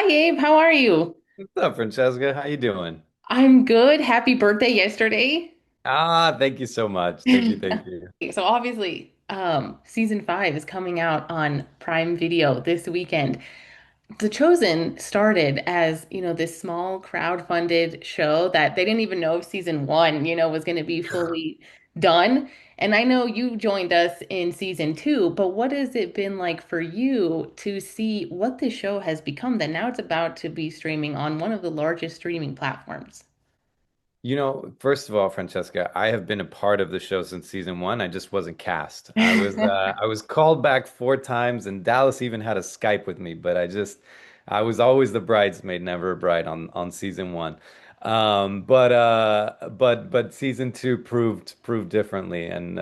Hi Abe, how are you? What's up, Francesca? How you doing? I'm good. Happy birthday yesterday. Thank you so much. Thank you, thank you. So obviously, season 5 is coming out on Prime Video this weekend. The Chosen started as, this small crowd-funded show that they didn't even know if season 1, was going to be fully done. And I know you joined us in season 2, but what has it been like for you to see what this show has become that now it's about to be streaming on one of the largest streaming platforms? First of all, Francesca, I have been a part of the show since season one. I just wasn't cast. I was called back 4 times, and Dallas even had a Skype with me, but I was always the bridesmaid, never a bride on season one. But season two proved differently, and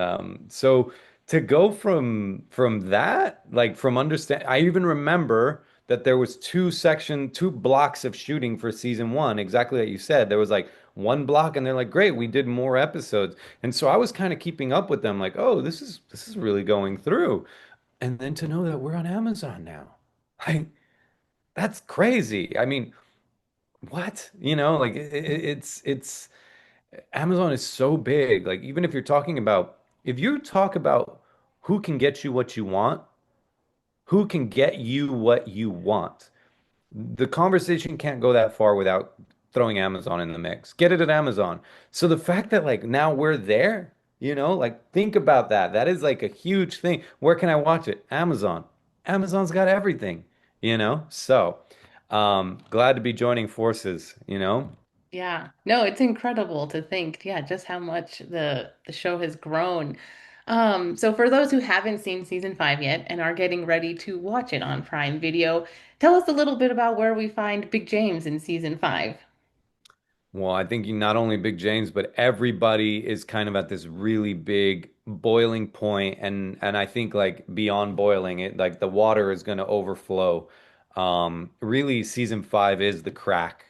so to go from that, like from understand, I even remember that there was two blocks of shooting for season one, exactly like you said. There was like one block, and they're like, great, we did more episodes. And so I was kind of keeping up with them, like, oh, this is really going through. And then to know that we're on Amazon now, like that's crazy. I mean, what? Like it's Amazon is so big. Like even if you talk about who can get you what you want, who can get you what you want, the conversation can't go that far without throwing Amazon in the mix. Get it at Amazon. So the fact that like now we're there, like think about that. That is like a huge thing. Where can I watch it? Amazon. Amazon's got everything. So glad to be joining forces. Yeah. No, it's incredible to think, yeah, just how much the show has grown. So for those who haven't seen season 5 yet and are getting ready to watch it on Prime Video, tell us a little bit about where we find Big James in season 5. Well, I think not only Big James, but everybody is kind of at this really big boiling point, and I think like beyond boiling, it like the water is going to overflow. Really, season five is the crack.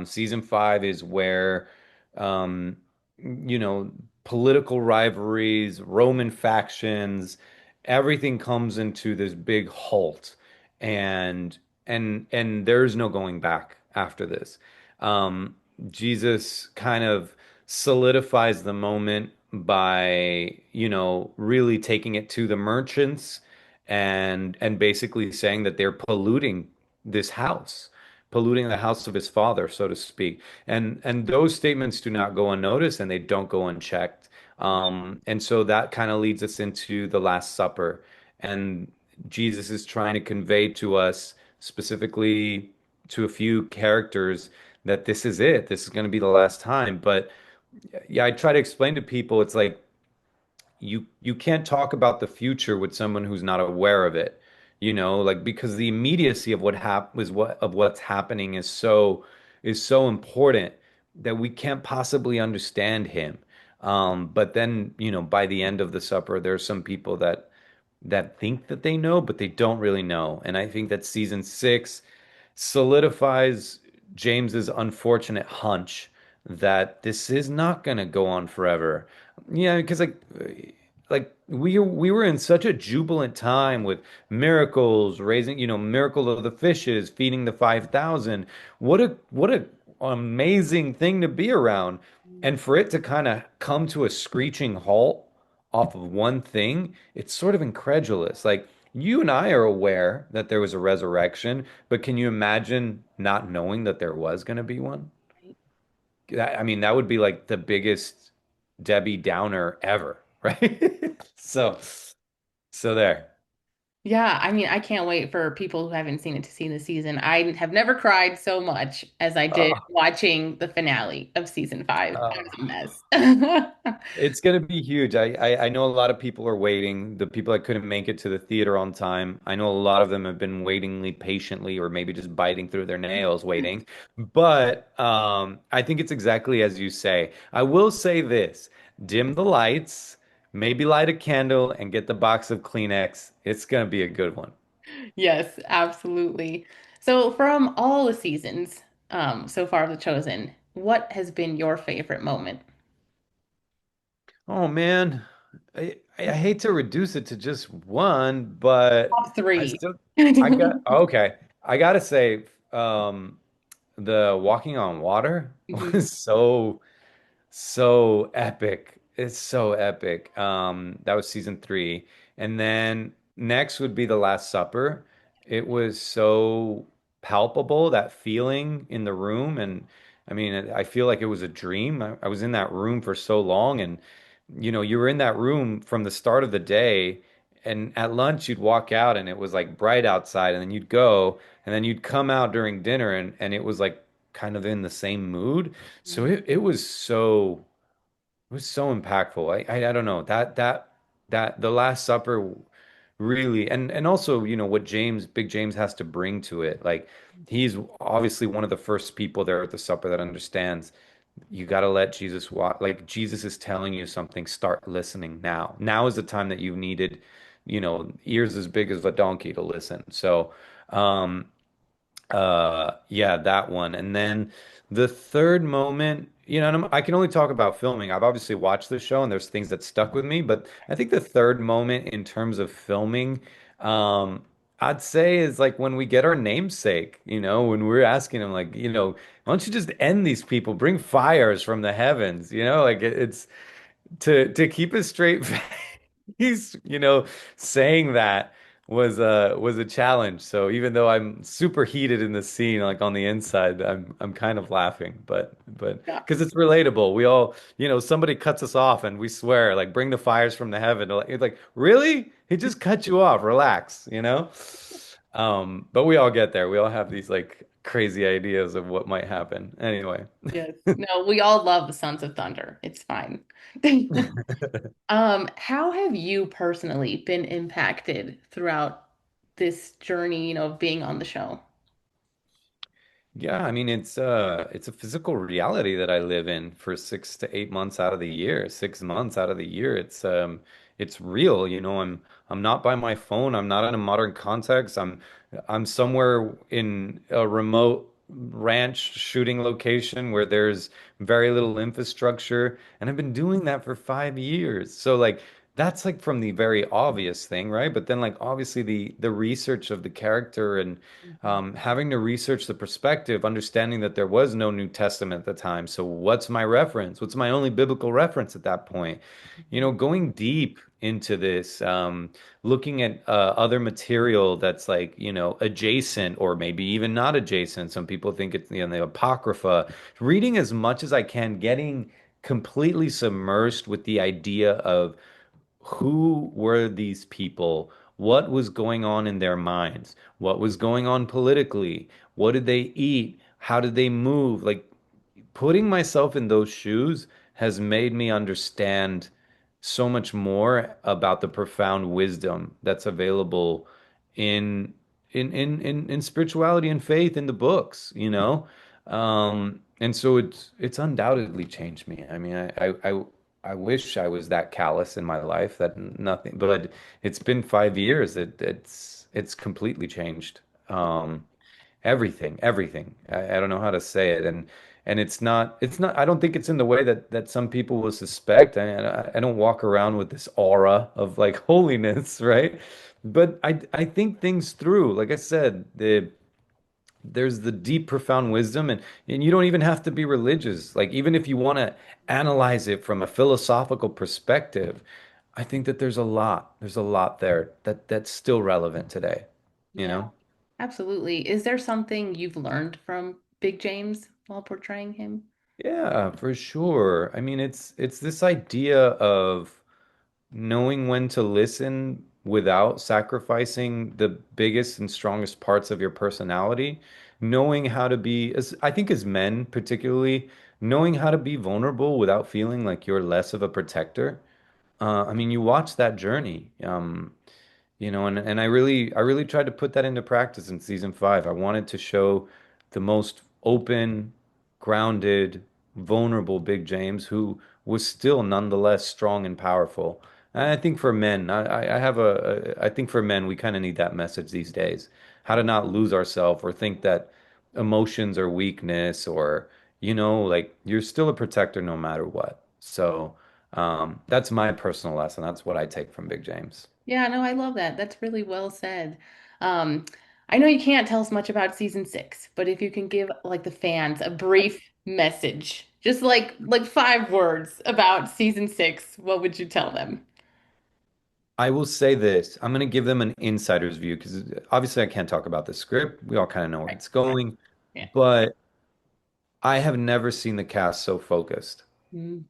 Season five is where, um, you know, political rivalries, Roman factions, everything comes into this big halt, and and there's no going back after this. Um, Jesus kind of solidifies the moment by, really taking it to the merchants and basically saying that they're polluting this house, polluting the house of his father, so to speak. And those statements do not go unnoticed and they don't go unchecked. And so that kind of leads us into the Last Supper. And Jesus is trying to convey to us, specifically to a few characters, that this is it. This is going to be the last time. But yeah, I try to explain to people, it's like you can't talk about the future with someone who's not aware of it. Like because the immediacy of what's happening is so important that we can't possibly understand him. But then, by the end of the supper, there's some people that think that they know, but they don't really know. And I think that season six solidifies James's unfortunate hunch that this is not going to go on forever. Yeah, because like we were in such a jubilant time with miracles, raising, miracle of the fishes, feeding the 5,000. What a amazing thing to be around. And for it to kind of come to a screeching halt off of one thing, it's sort of incredulous. Like you and I are aware that there was a resurrection, but can you imagine not knowing that there was going to be one? I mean, that would be like the biggest Debbie Downer ever, right? So there. Yeah, I mean, I can't wait for people who haven't seen it to see the season. I have never cried so much as I did Oh, watching the finale of season 5. I was oh. a mess. It's going to be huge. I know a lot of people are waiting. The people that couldn't make it to the theater on time. I know a lot of them have been waitingly patiently or maybe just biting through their nails waiting. But I think it's exactly as you say. I will say this, dim the lights, maybe light a candle and get the box of Kleenex. It's going to be a good one. Yes, absolutely. So from all the seasons, so far of The Chosen, what has been your favorite moment? Oh man, I hate to reduce it to just one, but Top I three. still I got okay. I gotta say. um, the walking on water Hmm. was so epic. It's so epic. That was season three. And then next would be The Last Supper. It was so palpable, that feeling in the room. And I mean, I feel like it was a dream. I was in that room for so long. And, you were in that room from the start of the day. And at lunch, you'd walk out and it was like bright outside. And then you'd go and then you'd come out during dinner and it was like kind of in the same mood. So it was so impactful. I don't know that the Last Supper really and also what Big James has to bring to it. Like he's obviously one of the first people there at the supper that understands you got to let Jesus walk. Like Jesus is telling you something, start listening now. Now is the time that you've needed, ears as big as a donkey to listen. So, um, yeah, that one. And then the third moment, and I can only talk about filming. I've obviously watched the show and there's things that stuck with me, but I think the third moment in terms of filming, um, I'd say is like when we get our namesake, when we're asking him like, why don't you just end these people, bring fires from the heavens, like it's to keep a straight face, saying that was a challenge. So even though I'm super heated in the scene, like on the inside, I'm kind of laughing, but Yeah. because it's relatable. We all, somebody cuts us off and we swear, like, bring the fires from the heaven. It's like, really? He just cut you off. Relax. But we all get there. We all have these like crazy ideas of what might happen. Anyway. Yes. No, we all love the Sons of Thunder. It's fine. How have you personally been impacted throughout this journey, of being on the show? Yeah, I mean it's a physical reality that I live in for 6 to 8 months out of the year, 6 months out of the year. It's real, I'm not by my phone, I'm not in a modern context. I'm somewhere in a remote ranch shooting location where there's very little infrastructure, and I've been doing that for 5 years. So like that's like from the very obvious thing, right? But then like obviously the research of the character and Mhm. having to research the perspective, understanding that there was no New Testament at the time. So, what's my reference? What's my only biblical reference at that point? Mhm. Going deep into this, looking at other material that's like, adjacent or maybe even not adjacent. Some people think it's, the Apocrypha. Reading as much as I can, getting completely submersed with the idea of who were these people? What was going on in their minds? What was going on politically? What did they eat? How did they move? Like putting myself in those shoes has made me understand so much more about the profound wisdom that's available in in spirituality and faith in the books. And so it's undoubtedly changed me. I mean, I wish I was that callous in my life that nothing, but it's been 5 years. It's completely changed. Everything. I don't know how to say it, and it's not. I don't think it's in the way that some people will suspect. I don't walk around with this aura of like holiness, right? But I think things through. Like I said, there's the deep, profound wisdom, and you don't even have to be religious. Like even if you want to analyze it from a philosophical perspective, I think that there's a lot there that's still relevant today, you Yeah, know? absolutely. Is there something you've learned from Big James while portraying him? Yeah, for sure. I mean, it's this idea of knowing when to listen without sacrificing the biggest and strongest parts of your personality, knowing how to be, as I think as men particularly, knowing how to be vulnerable without feeling like you're less of a protector. I mean, you watch that journey. And I really tried to put that into practice in season five. I wanted to show the most open, grounded, vulnerable Big James, who was still nonetheless strong and powerful. And I think for men, I think for men, we kind of need that message these days. How to not lose ourselves or think that emotions are weakness or, like you're still a protector no matter what. So, that's my personal lesson. That's what I take from Big James. Yeah, no, I love that. That's really well said. Um, I know you can't tell us much about season six, but if you can give like the fans a brief message, just like 5 words about season six, what would you tell them? I will say this. I'm going to give them an insider's view because obviously I can't talk about the script. We all kind of know where Right, it's right. going, Yeah. but I have never seen the cast so focused. Mm,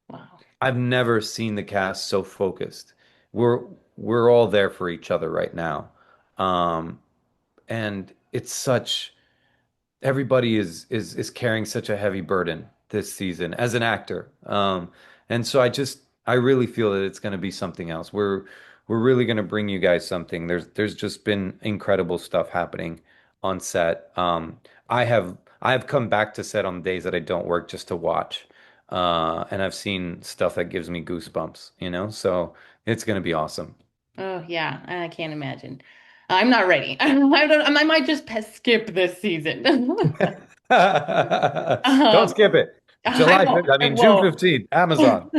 wow. I've never seen the cast so focused. We're we're all there for each other right now. Um, and it's such everybody is carrying such a heavy burden this season as an actor. And so I really feel that it's going to be something else. We're really going to bring you guys something. There's just been incredible stuff happening on set. I have come back to set on days that I don't work just to watch. And I've seen stuff that gives me goosebumps, you know? So it's going to be awesome. Oh yeah, I can't imagine. I'm not ready. I might just skip this season. Don't Um, skip it. I July won't. 5th, I I mean June won't. 15th, Amazon.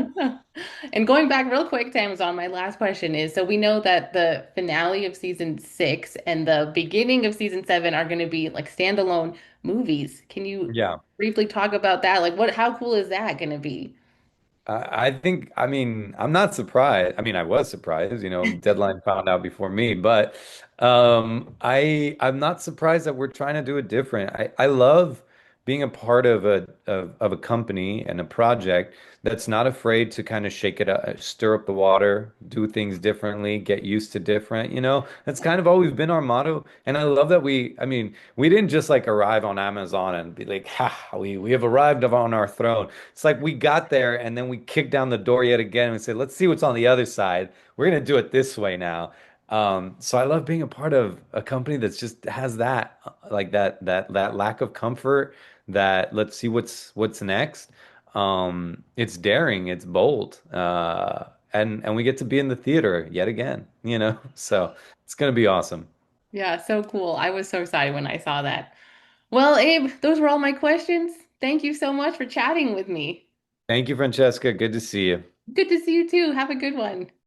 And going back real quick to Amazon, my last question is, so we know that the finale of season six and the beginning of season seven are going to be like standalone movies. Can you Yeah. briefly talk about that? Like how cool is that going to be? I mean, I'm not surprised. I mean, I was surprised, you know, Deadline found out before me, but I'm not surprised that we're trying to do it different. I love being a part of a company and a project that's not afraid to kind of shake it up, stir up the water, do things differently, get used to different, you know. That's kind of always been our motto. And I love that I mean, we didn't just like arrive on Amazon and be like, ha, we have arrived on our throne. It's like we got there and then we kicked down the door yet again and we said, let's see what's on the other side. We're gonna do it this way now. So I love being a part of a company that's just has that like that lack of comfort, that let's see what's next. It's daring, it's bold. And we get to be in the theater yet again, you know? So it's gonna be awesome. Yeah, so cool. I was so excited when I saw that. Well, Abe, those were all my questions. Thank you so much for chatting with me. Thank you, Francesca. Good to see you. Good to see you too. Have a good one.